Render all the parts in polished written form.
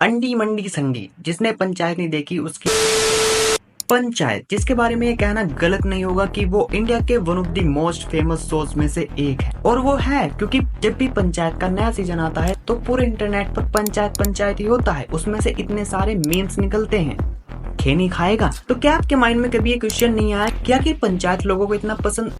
अंडी मंडी संगी, जिसने पंचायत नहीं देखी उसकी पंचायत, जिसके बारे में ये कहना गलत नहीं होगा कि वो इंडिया के one of the most famous shows में से एक है। और वो है क्योंकि जब भी पंचायत का नया सीजन आता है तो पूरे इंटरनेट पर पंचायत पंचायत ही होता है। उसमें से इतने सारे मीम्स निकलते हैं, खेनी खाएगा। तो क्या आपके माइंड में कभी ये क्वेश्चन नहीं आया क्या कि पंचायत लोगों को इतना पसंद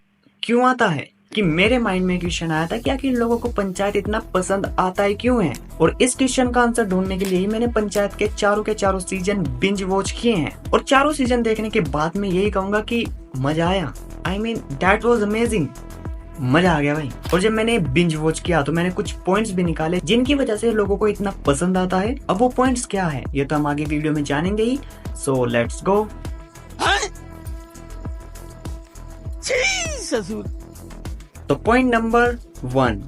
क्यों आता है? कि मेरे माइंड में क्वेश्चन आया था क्या कि लोगों को पंचायत इतना पसंद आता है क्यों है। और इस क्वेश्चन का आंसर ढूंढने के लिए ही मैंने पंचायत के चारों सीजन बिंज वॉच किए हैं। और चारों सीजन देखने के बाद मैं यही कहूंगा कि मजा आया। I mean that was amazing, मजा आ गया भाई। और जब मैंने बिंज वॉच किया तो मैंने कुछ पॉइंट्स भी निकाले जिनकी वजह से लोगों को इतना पसंद आता है। अब वो पॉइंट्स क्या है ये तो हम आगे वीडियो में जानेंगे ही, सो लेट्स गो। तो पॉइंट नंबर 1,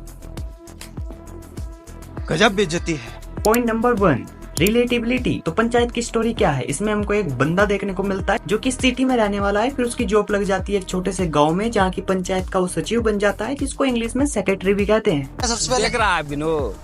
गजब बेइज्जती है। Point number 1, relatability. तो पंचायत की स्टोरी क्या है? इसमें हमको एक बंदा देखने को मिलता है जो कि सिटी में रहने वाला है, फिर उसकी जॉब लग जाती है एक छोटे से गांव में जहाँ की पंचायत का वो सचिव बन जाता है, जिसको इंग्लिश में सेक्रेटरी भी कहते हैं। सबसे पहले देख रहा है विनोद,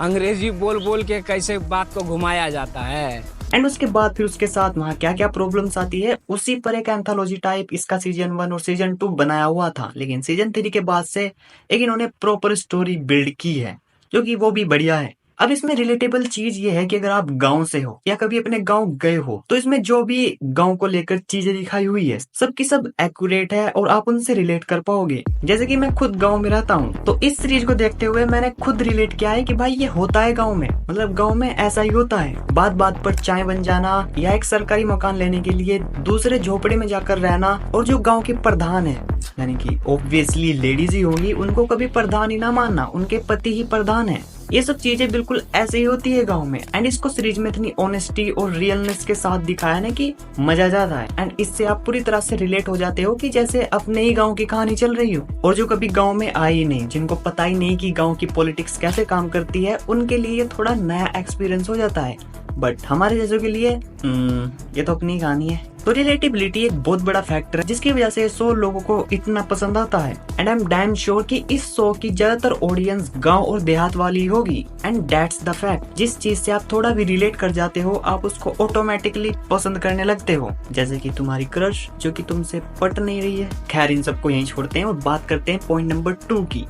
अंग्रेजी बोल बोल के कैसे बात को घुमाया जाता है। एंड उसके बाद फिर उसके साथ वहाँ क्या क्या प्रॉब्लम्स आती है, उसी पर एक एंथोलॉजी टाइप इसका सीजन 1 और सीजन 2 बनाया हुआ था। लेकिन सीजन 3 के बाद से एक इन्होंने प्रॉपर स्टोरी बिल्ड की है जो कि वो भी बढ़िया है। अब इसमें रिलेटेबल चीज ये है कि अगर आप गांव से हो या कभी अपने गांव गए हो तो इसमें जो भी गांव को लेकर चीजें दिखाई हुई है सब की सब एक्यूरेट है और आप उनसे रिलेट कर पाओगे। जैसे कि मैं खुद गांव में रहता हूँ तो इस सीरीज को देखते हुए मैंने खुद रिलेट किया है कि भाई ये होता है गाँव में, मतलब गाँव में ऐसा ही होता है। बात बात पर चाय बन जाना या एक सरकारी मकान लेने के लिए दूसरे झोपड़े में जाकर रहना, और जो गाँव के प्रधान है यानी कि ऑब्वियसली लेडीज ही होंगी, उनको कभी प्रधान ही ना मानना, उनके पति ही प्रधान है। ये सब चीजें बिल्कुल ऐसे ही होती है गांव में। एंड इसको सीरीज में इतनी ऑनेस्टी और रियलनेस के साथ दिखाया ना कि मजा जाता है। एंड इससे आप पूरी तरह से रिलेट हो जाते हो कि जैसे अपने ही गांव की कहानी चल रही हो। और जो कभी गांव में आए ही नहीं, जिनको पता ही नहीं कि गांव की पॉलिटिक्स कैसे काम करती है, उनके लिए ये थोड़ा नया एक्सपीरियंस हो जाता है। बट हमारे जैसों के लिए ये तो अपनी कहानी है। तो रिलेटिबिलिटी एक बहुत बड़ा फैक्टर है जिसकी वजह से शो लोगों को इतना पसंद आता है। And I am damn sure कि इस शो की ज्यादातर ऑडियंस गांव और देहात वाली होगी। एंड दैट्स द फैक्ट, जिस चीज से आप थोड़ा भी रिलेट कर जाते हो आप उसको ऑटोमेटिकली पसंद करने लगते हो। जैसे कि तुम्हारी क्रश जो कि तुमसे पट नहीं रही है। खैर इन सबको यहीं छोड़ते हैं और बात करते हैं पॉइंट नंबर 2 की,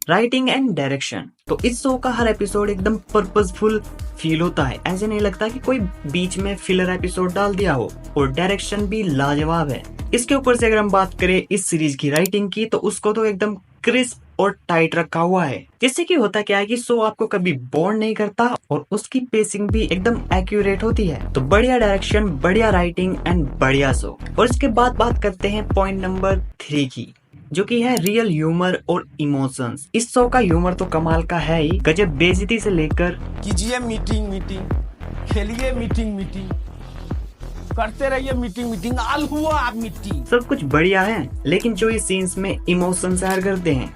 राइटिंग एंड डायरेक्शन। तो इस शो का हर एपिसोड एकदम पर्पसफुल फील होता है, ऐसे नहीं लगता कि कोई बीच में फिलर एपिसोड डाल दिया हो। और डायरेक्शन भी लाजवाब है। इसके ऊपर से अगर हम बात करें इस सीरीज की राइटिंग की तो उसको तो एकदम क्रिस्प और टाइट रखा हुआ है, जिससे कि होता क्या है कि शो आपको कभी बोर नहीं करता और उसकी पेसिंग भी एकदम एक्यूरेट होती है। तो बढ़िया डायरेक्शन, बढ़िया राइटिंग एंड बढ़िया शो। और इसके बाद बात करते हैं पॉइंट नंबर 3 की, जो कि है रियल ह्यूमर और इमोशंस। इस शो का ह्यूमर तो कमाल का है ही, गजब बेइज्जती से लेकर कीजिए मीटिंग, खेलिए मीटिंग, करते रहिए मीटिंग, आल हुआ आप मीटिंग, सब कुछ बढ़िया है। लेकिन जो इस सीन्स में इमोशंस ऐड करते हैं,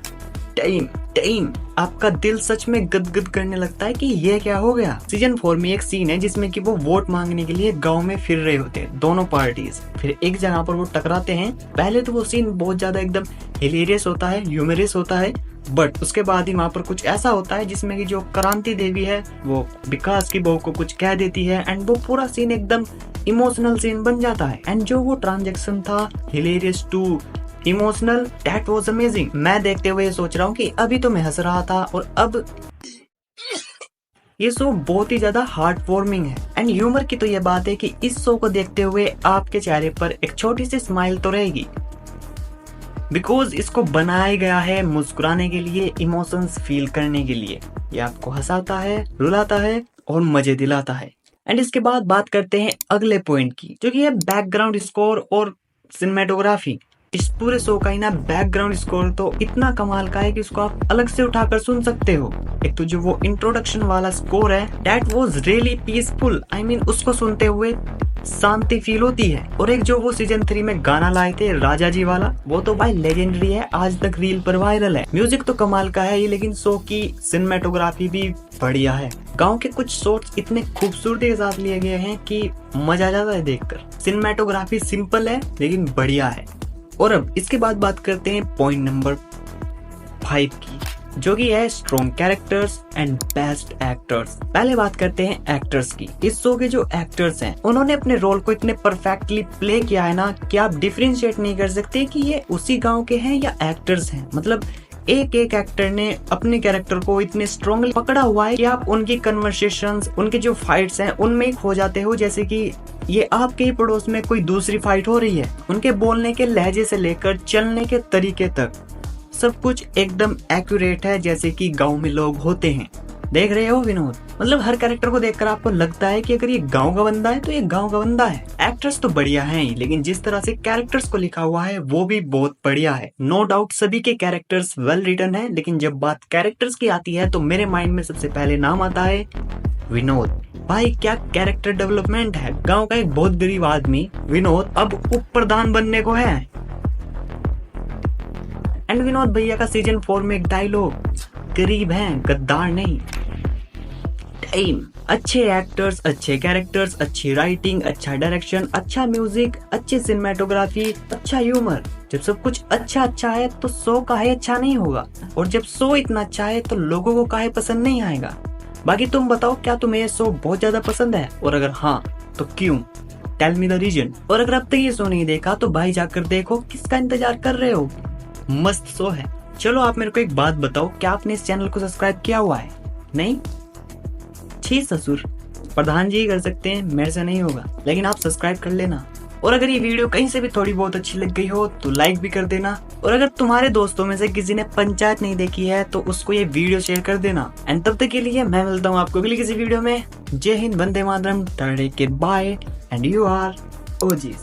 टाइम आपका दिल सच में गदगद करने लगता है कि ये क्या हो गया। सीजन 4 में एक सीन है जिसमें कि वो वोट मांगने के लिए गांव में फिर रहे होते हैं दोनों पार्टीज, फिर एक जगह पर वो टकराते हैं। पहले तो वो सीन बहुत ज्यादा एकदम हिलेरियस होता है, ह्यूमरस होता है, बट उसके बाद ही वहाँ पर कुछ ऐसा होता है जिसमें कि जो क्रांति देवी है वो विकास की बहू को कुछ कह देती है एंड वो पूरा सीन एकदम इमोशनल सीन बन जाता है। एंड जो वो ट्रांजेक्शन था hilarious to emotional, that was amazing. मैं देखते हुए सोच रहा हूँ कि अभी तो मैं हंस रहा था और अब ये शो बहुत ही ज्यादा हार्ट वार्मिंग है। एंड ह्यूमर की तो ये बात है कि इस शो को देखते हुए आपके चेहरे पर एक छोटी सी स्माइल तो रहेगी, बिकॉज इसको बनाया गया है मुस्कुराने के लिए, इमोशंस फील करने के लिए। ये आपको हंसाता है, रुलाता है और मजे दिलाता है। एंड इसके बाद बात करते हैं अगले पॉइंट की, जो कि है बैकग्राउंड स्कोर और सिनेमेटोग्राफी। इस पूरे शो का ही ना बैकग्राउंड स्कोर तो इतना कमाल का है कि उसको आप अलग से उठाकर सुन सकते हो। एक तो जो वो इंट्रोडक्शन वाला स्कोर है, that was really peaceful. I mean उसको सुनते हुए शांति फील होती है। और एक जो वो सीजन 3 में गाना लाए थे राजा जी वाला, वो तो भाई लेजेंडरी है, आज तक रील पर वायरल है। म्यूजिक तो कमाल का है ही, लेकिन शो की सिनेमेटोग्राफी भी बढ़िया है। गांव के कुछ शॉट्स इतने खूबसूरती के साथ लिए गए हैं कि मजा आ जाता है देखकर। सिनेमेटोग्राफी सिंपल है लेकिन बढ़िया है। और अब इसके बाद बात करते हैं पॉइंट नंबर 5 की, जो कि है strong characters and best actors. पहले बात करते हैं एक्टर्स की। इस शो के जो एक्टर्स हैं उन्होंने अपने रोल को इतने परफेक्टली प्ले किया है ना कि आप डिफरेंशिएट नहीं कर सकते कि ये उसी गांव के हैं या एक्टर्स हैं। मतलब एक एक एक्टर ने अपने कैरेक्टर को इतने स्ट्रांगली पकड़ा हुआ है कि आप उनकी कन्वर्सेशंस, उनके जो फाइट्स हैं उनमें खो जाते हो, जैसे कि ये आपके ही पड़ोस में कोई दूसरी फाइट हो रही है। उनके बोलने के लहजे से लेकर चलने के तरीके तक सब कुछ एकदम एक्यूरेट है, जैसे कि गांव में लोग होते हैं। देख रहे हो विनोद? मतलब हर कैरेक्टर को देखकर आपको लगता है कि अगर ये गांव का बंदा है तो ये गांव का बंदा है। एक्टर्स तो बढ़िया हैं ही, लेकिन जिस तरह से कैरेक्टर्स को लिखा हुआ है वो भी बहुत बढ़िया है। नो डाउट सभी के कैरेक्टर्स वेल रिटन है, लेकिन जब बात कैरेक्टर्स की आती है तो मेरे माइंड में सबसे पहले नाम आता है विनोद। भाई क्या कैरेक्टर डेवलपमेंट है। गाँव का एक बहुत गरीब आदमी विनोद अब उप प्रधान बनने को है। एंड विनोद भैया का सीजन 4 में एक डायलॉग, गरीब हैं गद्दार नहीं। टाइम, अच्छे एक्टर्स, अच्छे कैरेक्टर्स, अच्छी राइटिंग, अच्छा डायरेक्शन, अच्छा म्यूजिक, अच्छी सिनेमेटोग्राफी, अच्छा ह्यूमर। जब सब कुछ अच्छा है तो शो काहे अच्छा नहीं होगा, और जब शो इतना अच्छा है तो लोगों को काहे पसंद नहीं आएगा। बाकी तुम बताओ, क्या तुम्हें ये शो बहुत ज्यादा पसंद है, और अगर हाँ तो क्यों? Tell me the reason. और अगर अब तक ये शो नहीं देखा तो भाई जाकर देखो, किसका इंतजार कर रहे हो? मस्त शो है। चलो आप मेरे को एक बात बताओ, क्या आपने इस चैनल को सब्सक्राइब किया हुआ है? नहीं? छी ससुर, प्रधान जी ही कर सकते हैं, मेरे से नहीं होगा, लेकिन आप सब्सक्राइब कर लेना। और अगर ये वीडियो कहीं से भी थोड़ी बहुत अच्छी लग गई हो तो लाइक भी कर देना। और अगर तुम्हारे दोस्तों में से किसी ने पंचायत नहीं देखी है तो उसको ये वीडियो शेयर कर देना। एंड तब तक के लिए मैं मिलता हूँ आपको अगली किसी वीडियो में। जय हिंद, वंदे मातरम, bye, and you are OGs.